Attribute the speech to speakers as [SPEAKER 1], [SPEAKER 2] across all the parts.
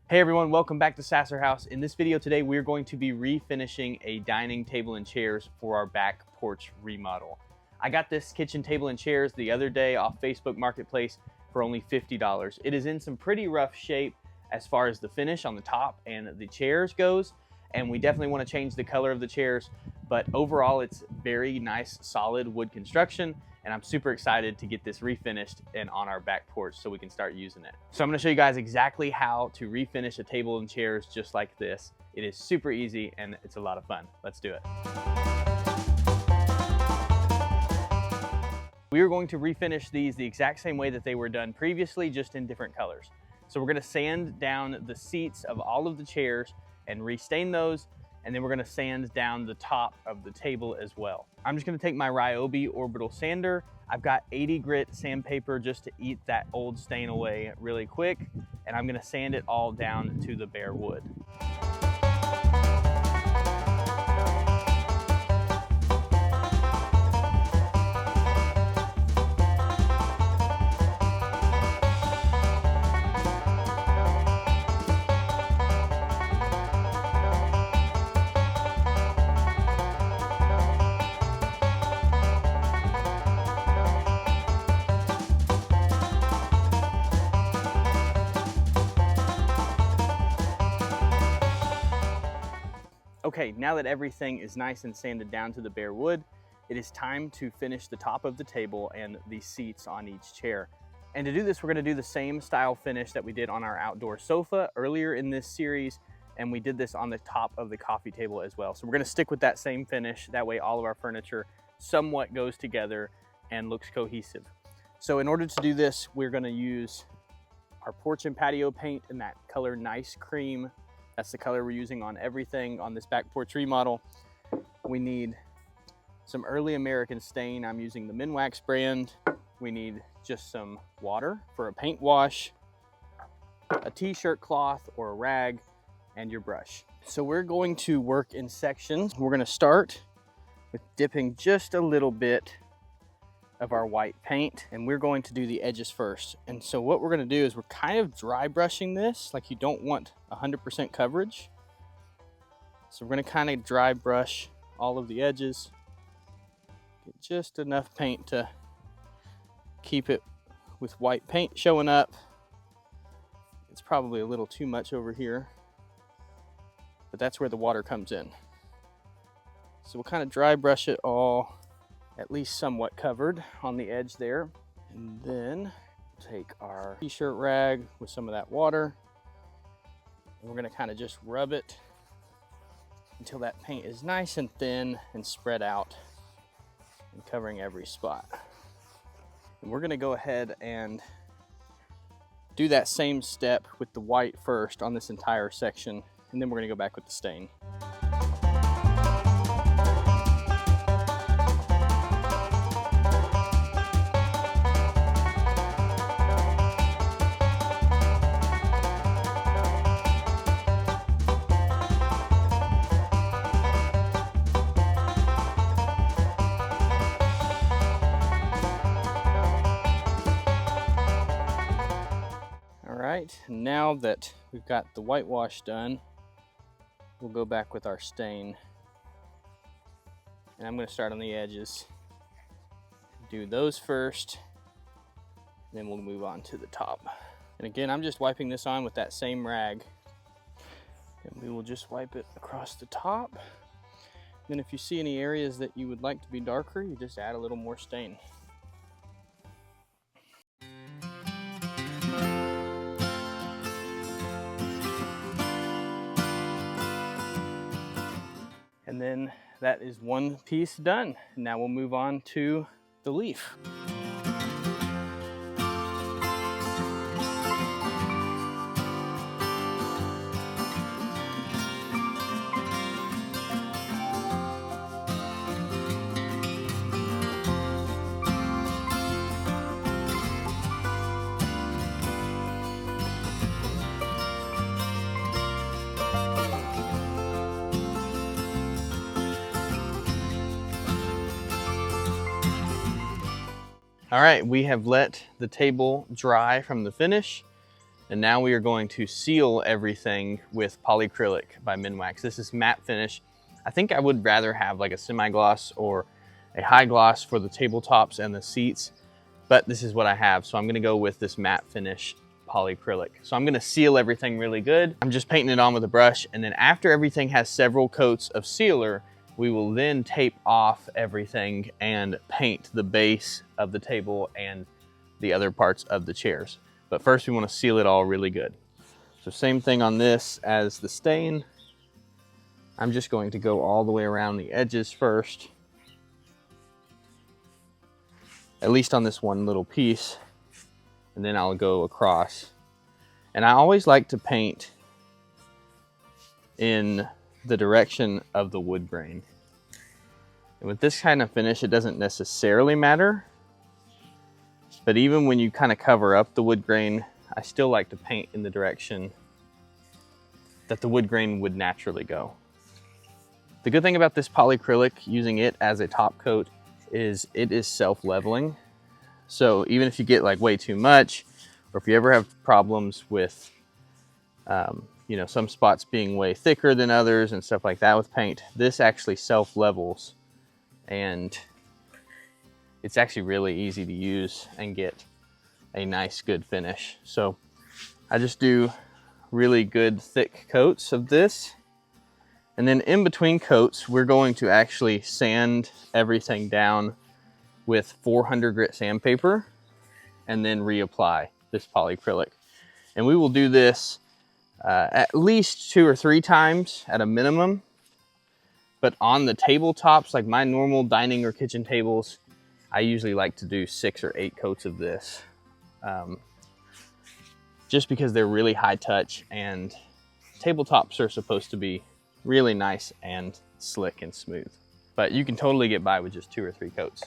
[SPEAKER 1] Hey everyone, welcome back to Sasser House. In this video today, we're going to be refinishing a dining table and chairs for our back porch remodel. I got this kitchen table and chairs the other day off Facebook Marketplace for only $50. It is in some pretty rough shape as far as the finish on the top and the chairs goes, and we definitely want to change the color of the chairs, but overall it's very nice, solid wood construction, and I'm super excited to get this refinished and on our back porch so we can start using it. So I'm going to show you guys exactly how to refinish a table and chairs just like this. It is super easy and it's a lot of fun. Let's do it. We are going to refinish these the exact same way that they were done previously, just in different colors. So we're going to sand down the seats of all of the chairs and restain those, and then we're going to sand down the top of the table as well. I'm just going to take my Ryobi orbital sander. I've got 80 grit sandpaper just to eat that old stain away really quick, and I'm going to sand it all down to the bare wood. Okay, now that everything is nice and sanded down to the bare wood, it is time to finish the top of the table and the seats on each chair. And to do this, we're going to do the same style finish that we did on our outdoor sofa earlier in this series, and we did this on the top of the coffee table as well. So we're going to stick with that same finish. That way all of our furniture somewhat goes together and looks cohesive. So in order to do this, we're going to use our porch and patio paint in that color Nice Cream. That's the color we're using on everything on this back porch remodel. We need some early American stain. I'm using the Minwax brand. We need just some water for a paint wash, a t-shirt cloth or a rag, and your brush. So we're going to work in sections. We're going to start with dipping just a little bit of our white paint, and we're going to do the edges first. And so what we're going to do is we're kind of dry brushing this, like you don't want 100% coverage. So we're going to kind of dry brush all of the edges, get just enough paint to keep it with white paint showing up. It's probably a little too much over here, but that's where the water comes in. So we'll kind of dry brush it all at least somewhat covered on the edge there. And then take our t-shirt rag with some of that water, and we're going to kind of just rub it until that paint is nice and thin and spread out and covering every spot. And we're going to go ahead and do that same step with the white first on this entire section, and then we're going to go back with the stain. Alright, now that we've got the whitewash done, we'll go back with our stain. And I'm going to start on the edges. Do those first, then we'll move on to the top. And again, I'm just wiping this on with that same rag. And we will just wipe it across the top. Then if you see any areas that you would like to be darker, you just add a little more stain. And then that is one piece done. Now we'll move on to the leaf. All right, we have let the table dry from the finish, And now we are going to seal everything with polyacrylic by Minwax. This is matte finish. I think I would rather have like a semi-gloss or a high gloss for the tabletops and the seats, but this is what I have. So I'm gonna go with this matte finish polyacrylic. So I'm gonna seal everything really good. I'm just painting it on with a brush, and then after everything has several coats of sealer, we will then tape off everything and paint the base of the table and the other parts of the chairs. But first we want to seal it all really good. So same thing on this as the stain. I'm just going to go all the way around the edges first, at least on this one little piece, and then I'll go across. And I always like to paint in the direction of the wood grain. And with this kind of finish, it doesn't necessarily matter, but even when you kind of cover up the wood grain, I still like to paint in the direction that the wood grain would naturally go. The good thing about this polyacrylic, using it as a top coat, is it is self-leveling. So even if you get like way too much, or if you ever have problems with you know, some spots being way thicker than others and stuff like that with paint, this actually self-levels, and it's actually really easy to use and get a nice good finish. So I just do really good thick coats of this, and then in between coats we're going to actually sand everything down with 400 grit sandpaper and then reapply this polyacrylic. And we will do this at least 2 or 3 times at a minimum. But on the tabletops, like my normal dining or kitchen tables, I usually like to do 6 or 8 coats of this, just because they're really high touch, and tabletops are supposed to be really nice and slick and smooth. But you can totally get by with just 2 or 3 coats.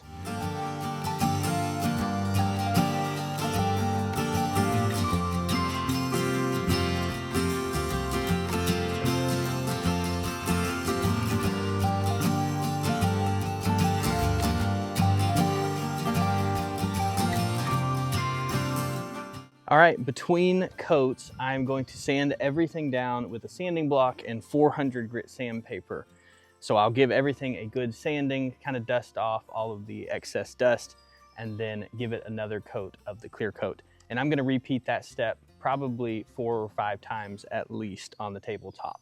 [SPEAKER 1] All right, between coats, I'm going to sand everything down with a sanding block and 400 grit sandpaper. So I'll give everything a good sanding, kind of dust off all of the excess dust, and then give it another coat of the clear coat. And I'm gonna repeat that step probably 4 or 5 times at least on the tabletop.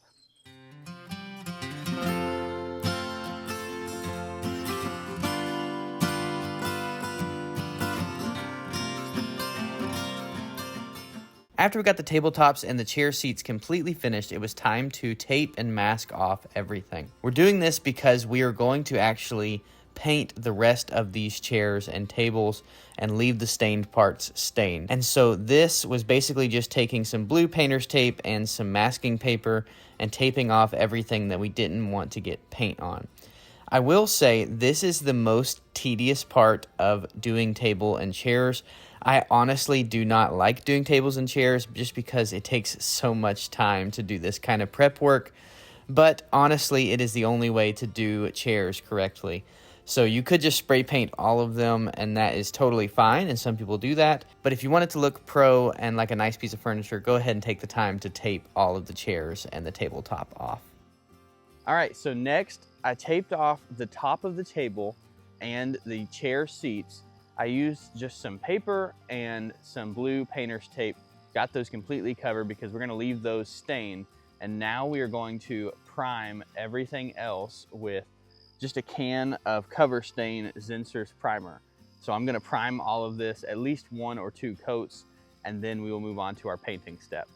[SPEAKER 1] After we got the tabletops and the chair seats completely finished, it was time to tape and mask off everything. We're doing this because we are going to actually paint the rest of these chairs and tables and leave the stained parts stained. And so this was basically just taking some blue painter's tape and some masking paper and taping off everything that we didn't want to get paint on. I will say this is the most tedious part of doing table and chairs. I honestly do not like doing tables and chairs just because it takes so much time to do this kind of prep work. But honestly, it is the only way to do chairs correctly. So you could just spray paint all of them, and that is totally fine, and some people do that. But if you want it to look pro and like a nice piece of furniture, go ahead and take the time to tape all of the chairs and the tabletop off. All right, so next I taped off the top of the table and the chair seats. I used just some paper and some blue painter's tape, got those completely covered because we're gonna leave those stained. And now we are going to prime everything else with just a can of Cover Stain Zinsser's primer. So I'm gonna prime all of this, at least 1 or 2 coats, and then we will move on to our painting step.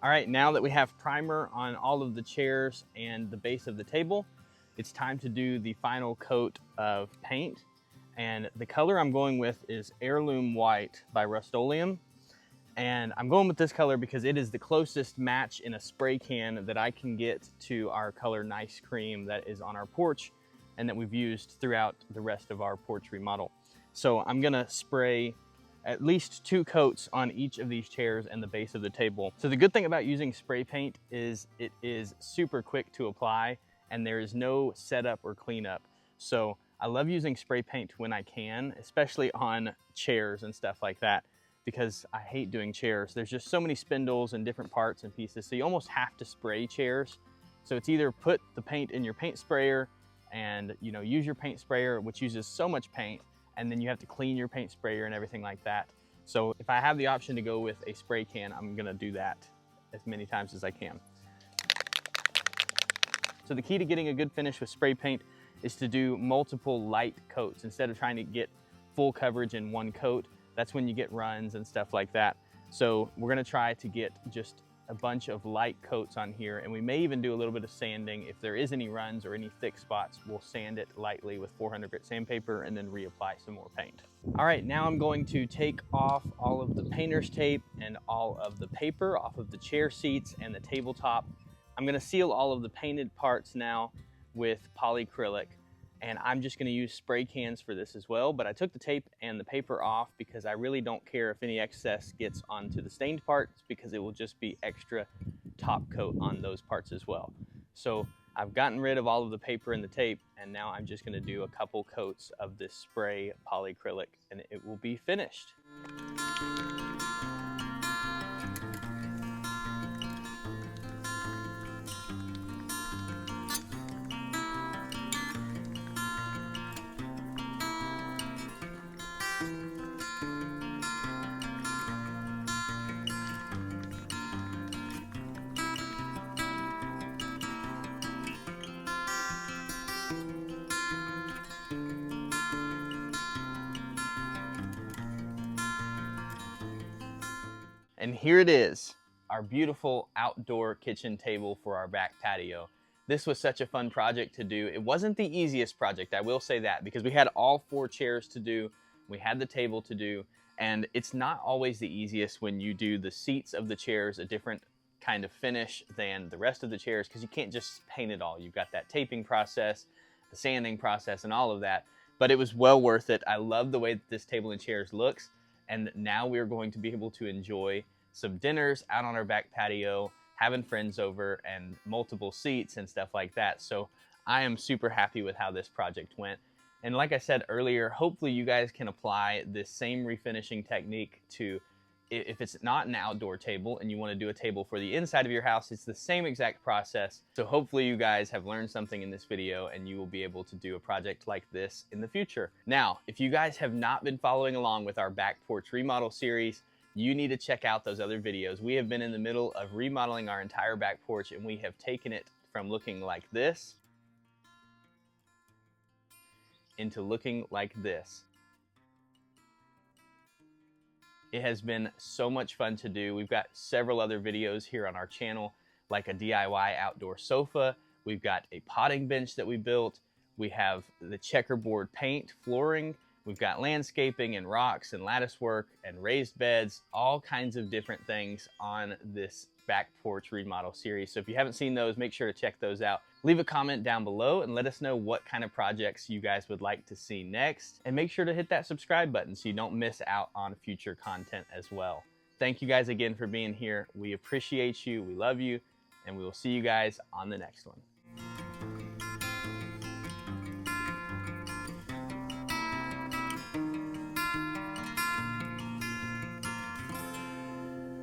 [SPEAKER 1] All right, now that we have primer on all of the chairs and the base of the table, it's time to do the final coat of paint. And the color I'm going with is Heirloom White by Rust-Oleum. And I'm going with this color because it is the closest match in a spray can that I can get to our color Nice Cream that is on our porch and that we've used throughout the rest of our porch remodel. So I'm gonna spray at least 2 coats on each of these chairs and the base of the table. So the good thing about using spray paint is it is super quick to apply and there is no setup or cleanup. So I love using spray paint when I can, especially on chairs and stuff like that, because I hate doing chairs. There's just so many spindles and different parts and pieces, so you almost have to spray chairs. So it's either put the paint in your paint sprayer and use your paint sprayer, which uses so much paint, and then you have to clean your paint sprayer and everything like that. So if I have the option to go with a spray can, I'm gonna do that as many times as I can. So the key to getting a good finish with spray paint is to do multiple light coats instead of trying to get full coverage in one coat. That's when you get runs and stuff like that. So we're gonna try to get just a bunch of light coats on here, and we may even do a little bit of sanding. If there is any runs or any thick spots, we'll sand it lightly with 400 grit sandpaper and then reapply some more paint. All right, now I'm going to take off all of the painter's tape and all of the paper off of the chair seats and the tabletop. I'm gonna seal all of the painted parts now with polyacrylic, and I'm just gonna use spray cans for this as well, but I took the tape and the paper off because I really don't care if any excess gets onto the stained parts, because it will just be extra top coat on those parts as well. So I've gotten rid of all of the paper and the tape, and now I'm just gonna do a couple coats of this spray polyacrylic and it will be finished. And here it is, our beautiful outdoor kitchen table for our back patio. This was such a fun project to do. It wasn't the easiest project, I will say that, because we had all 4 chairs to do, we had the table to do, and it's not always the easiest when you do the seats of the chairs a different kind of finish than the rest of the chairs, because you can't just paint it all. You've got that taping process, the sanding process, and all of that, but it was well worth it. I love the way that this table and chairs looks. And now we're going to be able to enjoy some dinners out on our back patio, having friends over, and multiple seats and stuff like that. So I am super happy with how this project went. And like I said earlier, hopefully you guys can apply this same refinishing technique to, if it's not an outdoor table and you want to do a table for the inside of your house, it's the same exact process. So hopefully you guys have learned something in this video and you will be able to do a project like this in the future. Now, if you guys have not been following along with our back porch remodel series, you need to check out those other videos. We have been in the middle of remodeling our entire back porch, and we have taken it from looking like this into looking like this. It has been so much fun to do. We've got several other videos here on our channel, like a DIY outdoor sofa. We've got a potting bench that we built. We have the checkerboard paint flooring. We've got landscaping and rocks and lattice work and raised beds, all kinds of different things on this back porch remodel series. So if you haven't seen those, make sure to check those out. Leave a comment down below and let us know what kind of projects you guys would like to see next. And make sure to hit that subscribe button so you don't miss out on future content as well. Thank you guys again for being here. We appreciate you, we love you, and we will see you guys on the next one.